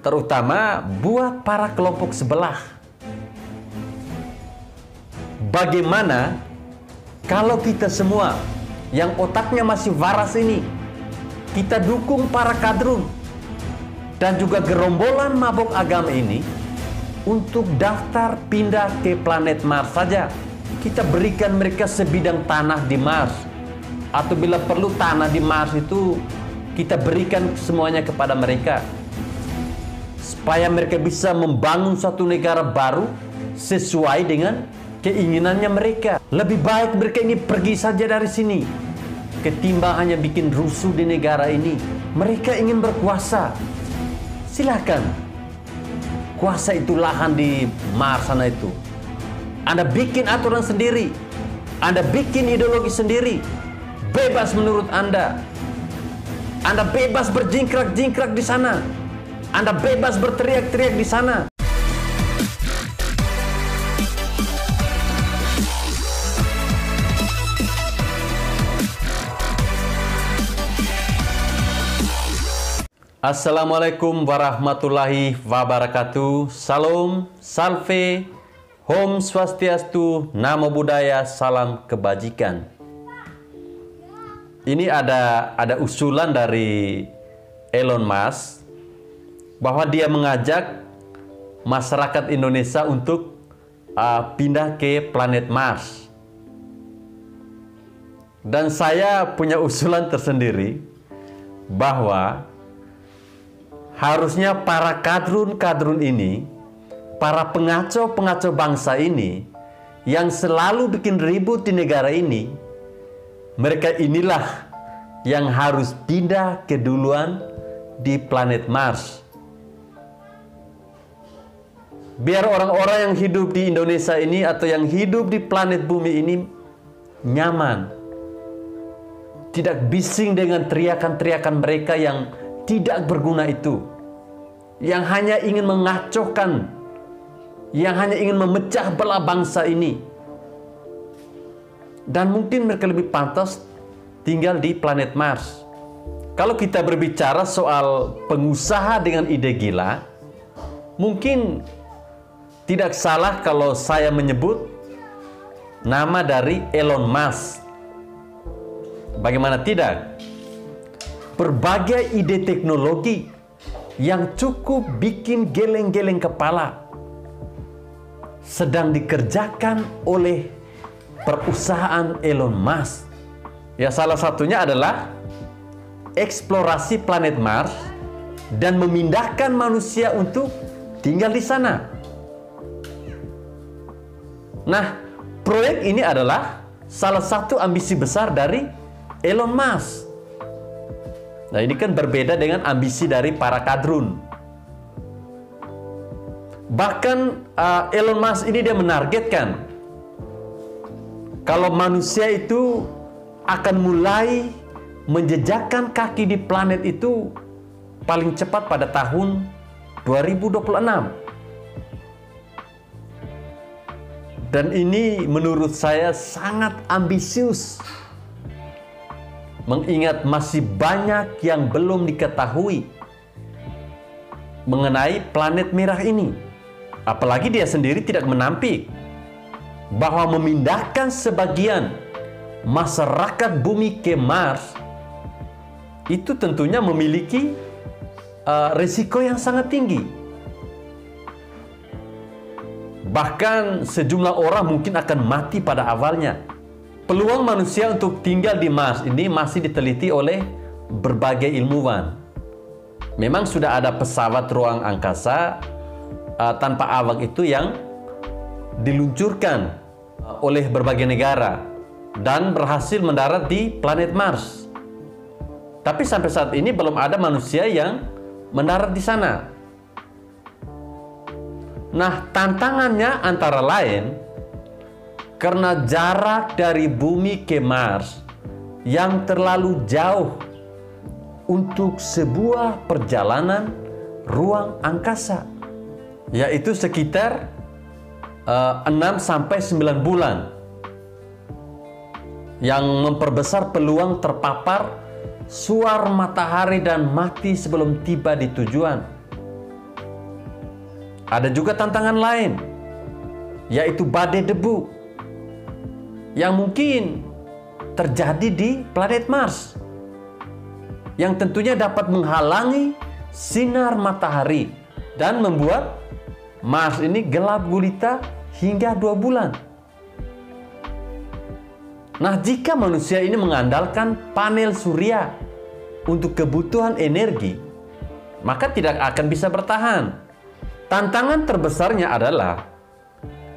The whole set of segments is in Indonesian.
terutama buat para kelompok sebelah. Bagaimana kalau kita semua yang otaknya masih waras ini, kita dukung para kadrun dan juga gerombolan mabuk agama ini untuk daftar pindah ke planet Mars saja. Kita berikan mereka sebidang tanah di Mars, atau bila perlu tanah di Mars itu kita berikan semuanya kepada mereka, supaya mereka bisa membangun suatu negara baru sesuai dengan keinginannya mereka. Lebih baik mereka ini pergi saja dari sini ketimbang hanya bikin rusuh di negara ini. Mereka ingin berkuasa, silakan. Kuasa itu lahan di Mars sana itu. Anda bikin aturan sendiri, Anda bikin ideologi sendiri, bebas menurut Anda. Anda bebas berjingkrak-jingkrak di sana, Anda bebas berteriak-teriak di sana. Assalamualaikum warahmatullahi wabarakatuh. Salam, salve, Om Swastiastu, Namo Buddhaya, salam kebajikan. Ini ada usulan dari Elon Musk bahwa dia mengajak masyarakat Indonesia untuk pindah ke planet Mars. Dan saya punya usulan tersendiri bahwa harusnya para kadrun-kadrun ini, para pengacau-pengacau bangsa ini, yang selalu bikin ribut di negara ini, mereka inilah yang harus pindah keduluan di planet Mars. Biar orang-orang yang hidup di Indonesia ini atau yang hidup di planet bumi ini nyaman. Tidak bising dengan teriakan-teriakan mereka yang tidak berguna itu, yang hanya ingin mengacaukan, yang hanya ingin memecah belah bangsa ini. Dan mungkin mereka lebih pantas tinggal di planet Mars. Kalau kita berbicara soal pengusaha dengan ide gila, mungkin tidak salah kalau saya menyebut nama dari Elon Musk. Bagaimana tidak? Berbagai ide teknologi yang cukup bikin geleng-geleng kepala sedang dikerjakan oleh perusahaan Elon Musk. Ya, salah satunya adalah eksplorasi planet Mars dan memindahkan manusia untuk tinggal di sana. Nah, proyek ini adalah salah satu ambisi besar dari Elon Musk. Nah, ini kan berbeda dengan ambisi dari para kadrun. Bahkan Elon Musk ini dia menargetkan kalau manusia itu akan mulai menjejakkan kaki di planet itu paling cepat pada tahun 2026. Dan ini menurut saya sangat ambisius, mengingat masih banyak yang belum diketahui mengenai planet merah ini. Apalagi dia sendiri tidak menampik bahwa memindahkan sebagian masyarakat bumi ke Mars itu tentunya memiliki risiko yang sangat tinggi. Bahkan sejumlah orang mungkin akan mati pada awalnya. Peluang manusia untuk tinggal di Mars ini masih diteliti oleh berbagai ilmuwan. Memang sudah ada pesawat ruang angkasa tanpa awak itu yang diluncurkan oleh berbagai negara dan berhasil mendarat di planet Mars. Tapi sampai saat ini belum ada manusia yang mendarat di sana. Nah, tantangannya antara lain karena jarak dari bumi ke Mars yang terlalu jauh untuk sebuah perjalanan ruang angkasa, yaitu sekitar 6-9 bulan, yang memperbesar peluang terpapar suar matahari dan mati sebelum tiba di tujuan. Ada juga tantangan lain, yaitu badai debu yang mungkin terjadi di planet Mars, yang tentunya dapat menghalangi sinar matahari dan membuat Mars ini gelap gulita hingga 2 bulan. Nah, jika manusia ini mengandalkan panel surya untuk kebutuhan energi, maka tidak akan bisa bertahan. Tantangan terbesarnya adalah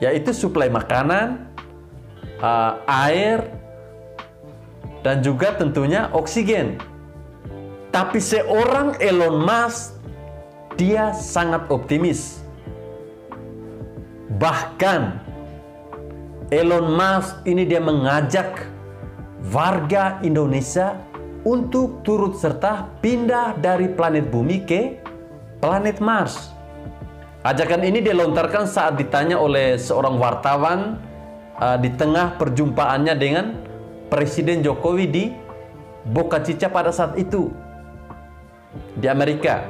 yaitu suplai makanan, air, dan juga tentunya oksigen. Tapi seorang Elon Musk, dia sangat optimis. Bahkan Elon Musk ini dia mengajak warga Indonesia untuk turut serta pindah dari planet Bumi ke planet Mars. Ajakan ini dilontarkan saat ditanya oleh seorang wartawan di tengah perjumpaannya dengan Presiden Jokowi di Boca Chica pada saat itu di Amerika.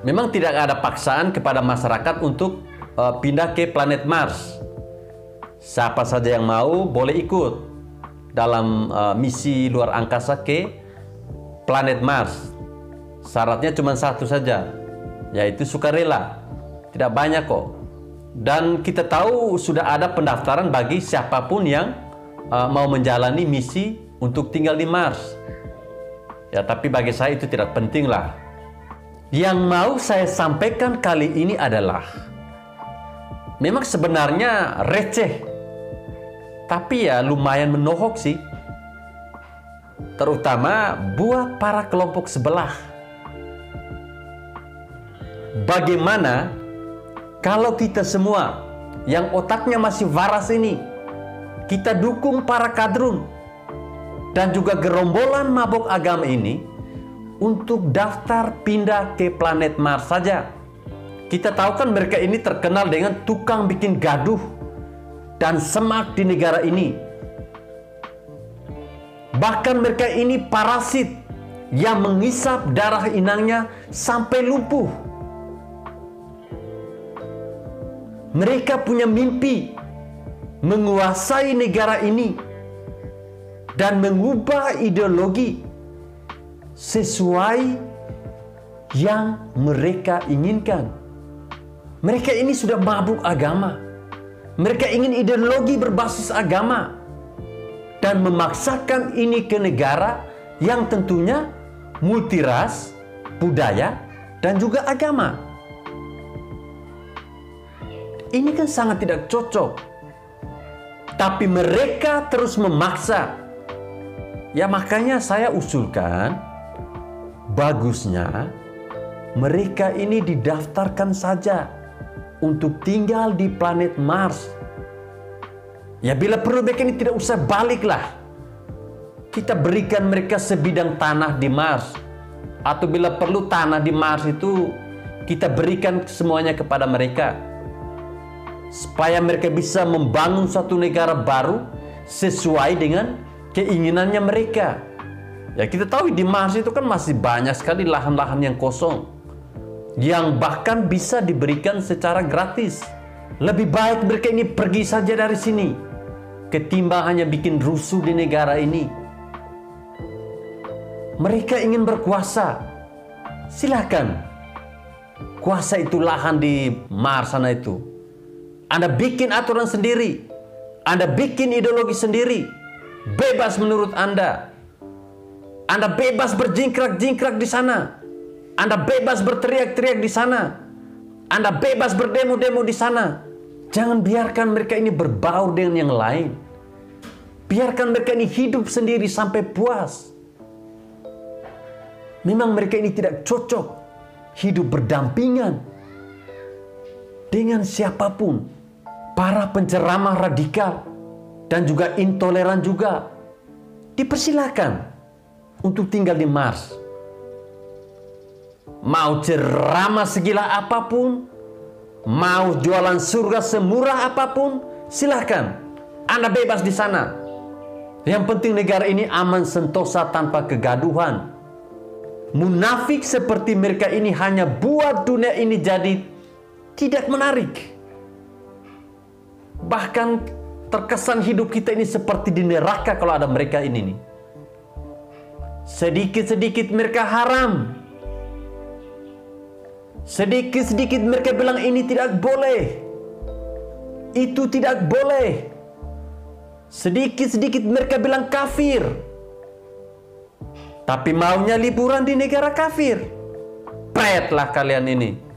Memang tidak ada paksaan kepada masyarakat untuk pindah ke planet Mars. Siapa saja yang mau boleh ikut dalam misi luar angkasa ke planet Mars. Syaratnya cuma satu saja, yaitu sukarela. Tidak banyak kok. Dan kita tahu sudah ada pendaftaran bagi siapapun yang mau menjalani misi untuk tinggal di Mars. Ya, tapi bagi saya itu tidak penting lah. Yang mau saya sampaikan kali ini adalah memang sebenarnya receh, tapi ya lumayan menohok sih. Terutama buat para kelompok sebelah. Bagaimana kalau kita semua yang otaknya masih waras ini, kita dukung para kadrun dan juga gerombolan mabok agama ini untuk daftar pindah ke planet Mars saja. Kita tahu kan mereka ini terkenal dengan tukang bikin gaduh dan semak di negara ini. Bahkan mereka ini parasit yang mengisap darah inangnya sampai lumpuh. Mereka punya mimpi menguasai negara ini dan mengubah ideologi sesuai yang mereka inginkan. Mereka ini sudah mabuk agama. Mereka ingin ideologi berbasis agama dan memaksakan ini ke negara yang tentunya multiras, budaya, dan juga agama. Ini kan sangat tidak cocok. Tapi mereka terus memaksa. Ya makanya saya usulkan, bagusnya mereka ini didaftarkan saja untuk tinggal di planet Mars. Ya bila perlu mereka ini tidak usah balik lah. Kita berikan mereka sebidang tanah di Mars. Atau bila perlu tanah di Mars itu kita berikan semuanya kepada mereka. Supaya mereka bisa membangun suatu negara baru sesuai dengan keinginannya mereka. Ya kita tahu di Mars itu kan masih banyak sekali lahan-lahan yang kosong, yang bahkan bisa diberikan secara gratis. Lebih baik mereka ini pergi saja dari sini ketimbang hanya bikin rusuh di negara ini. Mereka ingin berkuasa, silakan. Kuasa itu lahan di Mars sana itu. Anda bikin aturan sendiri, Anda bikin ideologi sendiri, bebas menurut Anda. Anda bebas berjingkrak-jingkrak di sana. Anda bebas berteriak-teriak di sana. Anda bebas berdemo-demo di sana. Jangan biarkan mereka ini berbaur dengan yang lain. Biarkan mereka ini hidup sendiri sampai puas. Memang mereka ini tidak cocok hidup berdampingan dengan siapapun. Para penceramah radikal dan juga intoleran juga dipersilakan untuk tinggal di Mars. Mau ceramah segila apapun, mau jualan surga semurah apapun, silakan. Anda bebas di sana. Yang penting negara ini aman sentosa tanpa kegaduhan. Munafik seperti mereka ini hanya buat dunia ini jadi tidak menarik. Bahkan terkesan hidup kita ini seperti di neraka kalau ada mereka ini nih. Sedikit-sedikit mereka haram. Sedikit-sedikit mereka bilang ini tidak boleh, itu tidak boleh. Sedikit-sedikit mereka bilang kafir. Tapi maunya liburan di negara kafir. Pretlah kalian ini.